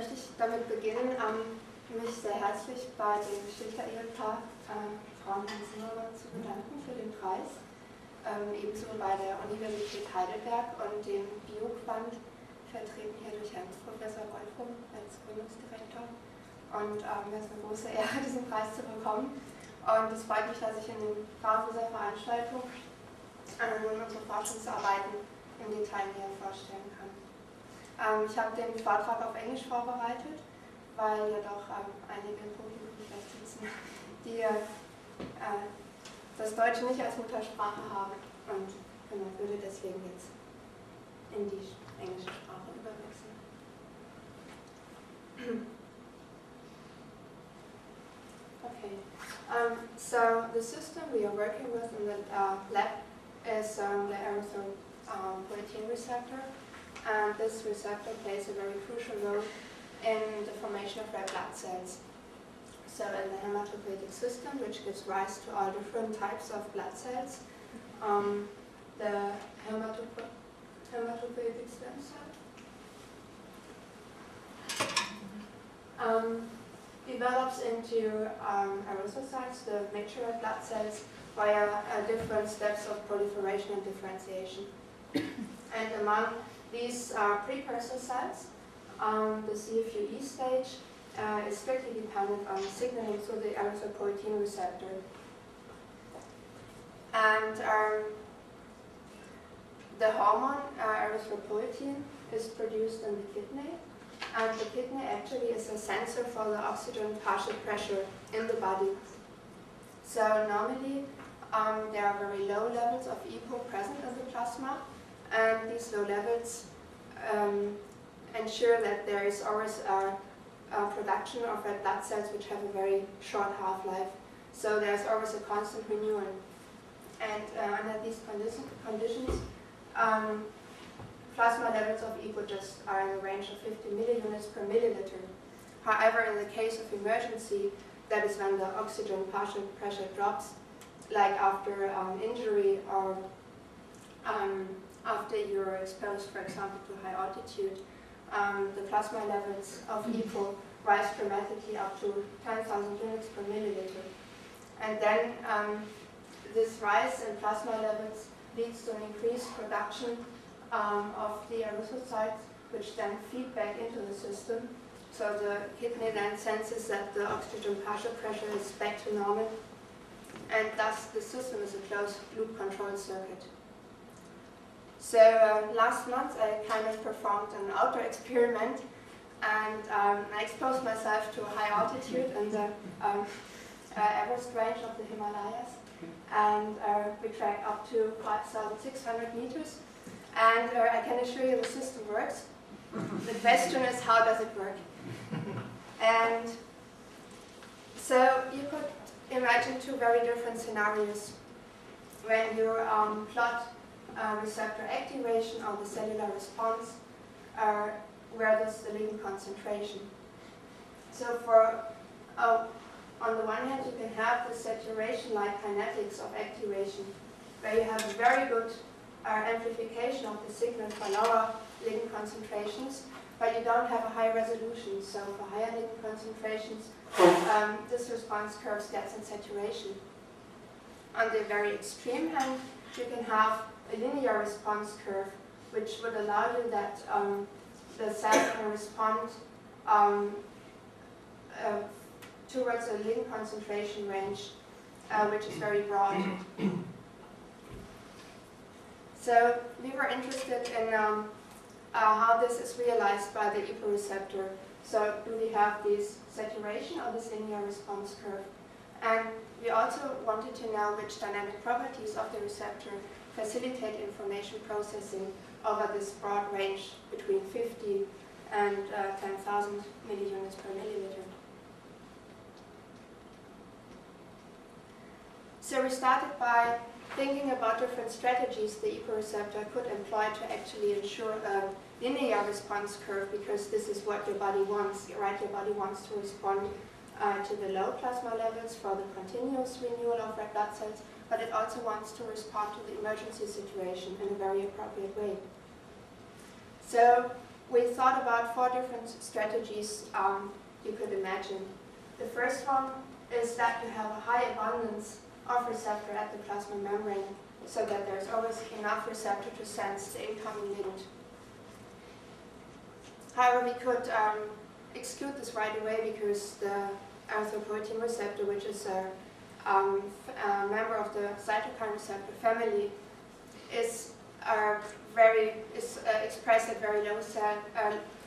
möchte ich damit beginnen, mich sehr herzlich bei dem Stifter-Ehepaar Frau und Hans zu bedanken für den Preis. Ebenso bei der Universität Heidelberg und dem Bioquant, vertreten hier durch Herrn Professor Wolfrum als Gründungsdirektor. Und es ist eine große Ehre, diesen Preis zu bekommen. Und es freut mich, dass ich in dem Rahmen dieser Veranstaltung nun unsere Forschungsarbeiten im Detail näher vorstellen kann. Ich habe den Vortrag auf Englisch vorbereitet, weil ja doch einige im Publikum vielleicht sitzen, die das Deutsche nicht als Muttersprache haben und würde deswegen jetzt in die englische Sprache überwechseln. Okay, so the system we are working with in the lab is the erythropoietin receptor, and this receptor plays a very crucial role in the formation of red blood cells. So in the hematopoietic system, which gives rise to all different types of blood cells, the hematopoietic stem cell develops into erythrocytes, the mature red blood cells, via different steps of proliferation and differentiation. And among these precursor cells, the CFUE stage is strictly dependent on signaling through the erythropoietin receptor. And the hormone erythropoietin is produced in the kidney, and the kidney actually is a sensor for the oxygen partial pressure in the body. So normally there are very low levels of EPO present in the plasma, and these low levels ensure that there is always a production of red blood cells which have a very short half-life. So there's always a constant renewal. And under these conditions, plasma levels of EPO just are in the range of 50 milliunits per milliliter. However, in the case of emergency, that is when the oxygen partial pressure drops, like after injury or after you're exposed, for example, to high altitude, the plasma levels of EPO rise dramatically up to 10,000 units per milliliter. And then this rise in plasma levels leads to an increased production of the erythrocytes, which then feed back into the system. So the kidney then senses that the oxygen partial pressure is back to normal, and thus the system is a closed loop control circuit. So last month I kind of performed an outdoor experiment, and I exposed myself to a high altitude in the Everest range of the Himalayas, and we tracked up to 5,600 meters, and I can assure you the system works. The question is, how does it work? And so you could imagine two very different scenarios when you plot receptor activation or the cellular response, where there's the ligand concentration. So for on the one hand, you can have the saturation-like kinetics of activation, where you have a very good amplification of the signal for lower ligand concentrations, but you don't have a high resolution. So for higher ligand concentrations, this response curve gets in saturation. On the very extreme hand, you can have a linear response curve, which would allow you that the cell can respond towards a ligand concentration range, which is very broad. So we were interested in how this is realized by the EPO receptor. So do we have this saturation or this linear response curve? And we also wanted to know which dynamic properties of the receptor facilitate information processing over this broad range between 50 and 10,000 milliunits per milliliter. So we started by thinking about different strategies the EPO receptor could employ to actually ensure a linear response curve, because this is what your body wants, right? Your body wants to respond to the low plasma levels for the continuous renewal of red blood cells, but it also wants to respond to the emergency situation in a very appropriate way. So we thought about 4 different strategies you could imagine. The first one is that you have a high abundance of receptor at the plasma membrane, so that there's always enough receptor to sense the incoming ligand. However, we could exclude this right away because the erythropoietin receptor, which is a member of the cytokine receptor family, is expressed at very low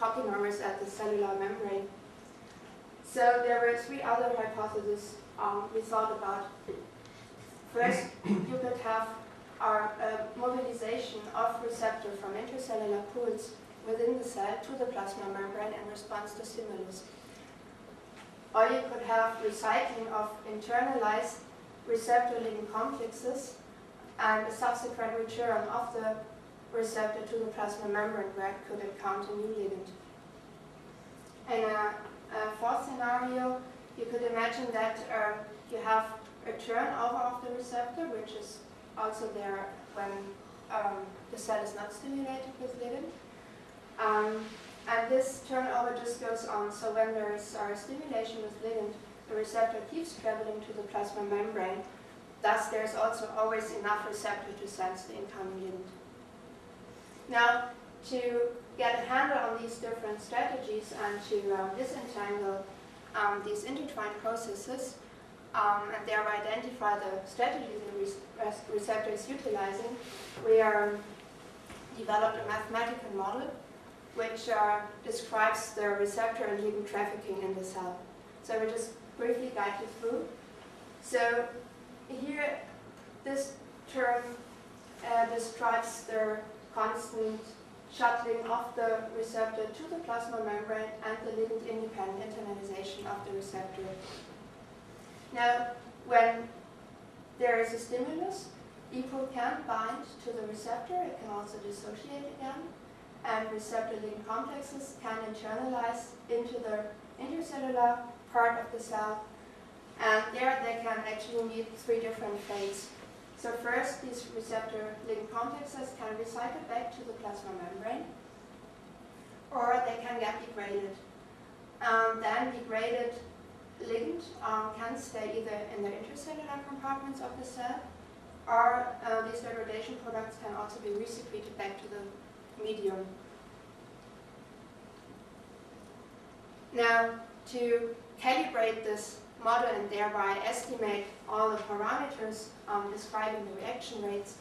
copy numbers at the cellular membrane. So there were 3 other hypotheses we thought about. First, you could have a mobilization of receptor from intercellular pools within the cell to the plasma membrane in response to stimulus. Or you could have recycling of internalized receptor-ligand complexes and a subsequent return of the receptor to the plasma membrane where it could encounter new ligand. In a 4th scenario, you could imagine that you have a turnover of the receptor, which is also there when the cell is not stimulated with ligand. And this turnover just goes on. So when there is stimulation with ligand, the receptor keeps traveling to the plasma membrane. Thus, there's also always enough receptor to sense the incoming ligand. Now, to get a handle on these different strategies and to disentangle these intertwined processes and thereby identify the strategies the receptor is utilizing, we developed a mathematical model which describes the receptor and ligand trafficking in the cell. So we'll just briefly guide you through. So here, this term describes the constant shuttling of the receptor to the plasma membrane and the ligand-independent internalization of the receptor. Now, when there is a stimulus, EPO can bind to the receptor. It can also dissociate again. And receptor-ligand complexes can internalize into the intercellular part of the cell. And there they can actually meet 3 different fates. So first, these receptor-ligand complexes can recycle back to the plasma membrane, or they can get degraded. Then degraded ligand can stay either in the intercellular compartments of the cell, or these degradation products can also be resecreted back to the medium. Now, to calibrate this model and thereby estimate all the parameters describing the reaction rates,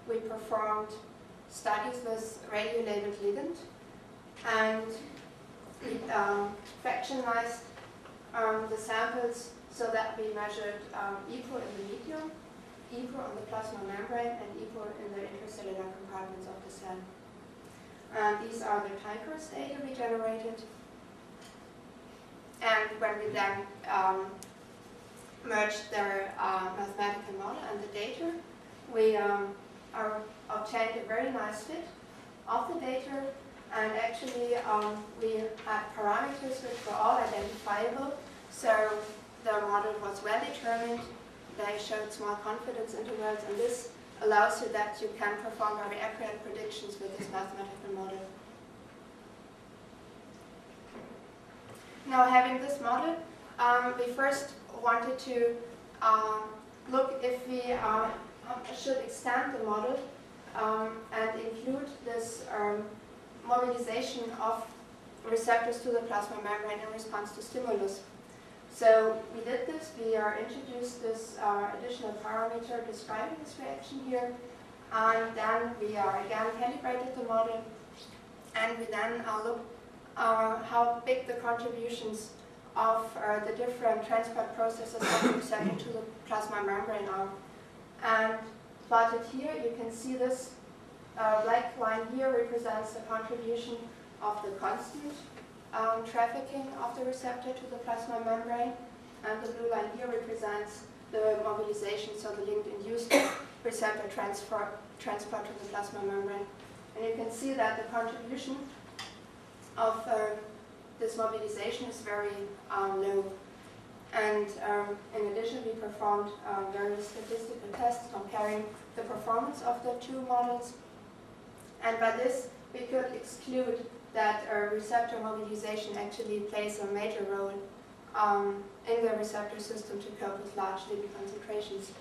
we performed studies with radiolabeled ligand, and we fractionized the samples so that we measured EPO in the medium, EPO on the plasma membrane, and EPO in the intercellular compartments of the cell. And these are the time course data we generated. And when we then merged their mathematical model and the data, we obtained a very nice fit of the data. And actually, we had parameters which were all identifiable. So the model was well determined. They showed small confidence intervals, and this allows you that you can perform very accurate predictions with this mathematical model. Now, having this model, we first wanted to look if we should extend the model and include this mobilization of receptors to the plasma membrane in response to stimulus. So we did this. We introduced this additional parameter describing this reaction here, and then we again calibrated the model, and we then looked how big the contributions of the different transport processes of the receptor to the plasma membrane are. And plotted here, you can see this black line here represents the contribution of the constant trafficking of the receptor to the plasma membrane, and the blue line here represents the mobilization, so the ligand-induced receptor transport to the plasma membrane. And you can see that the contribution of this mobilization is very low. And in addition, we performed various statistical tests comparing the performance of the 2 models. And by this, we could exclude that receptor mobilization actually plays a major role in the receptor system to cope with large lipid concentrations.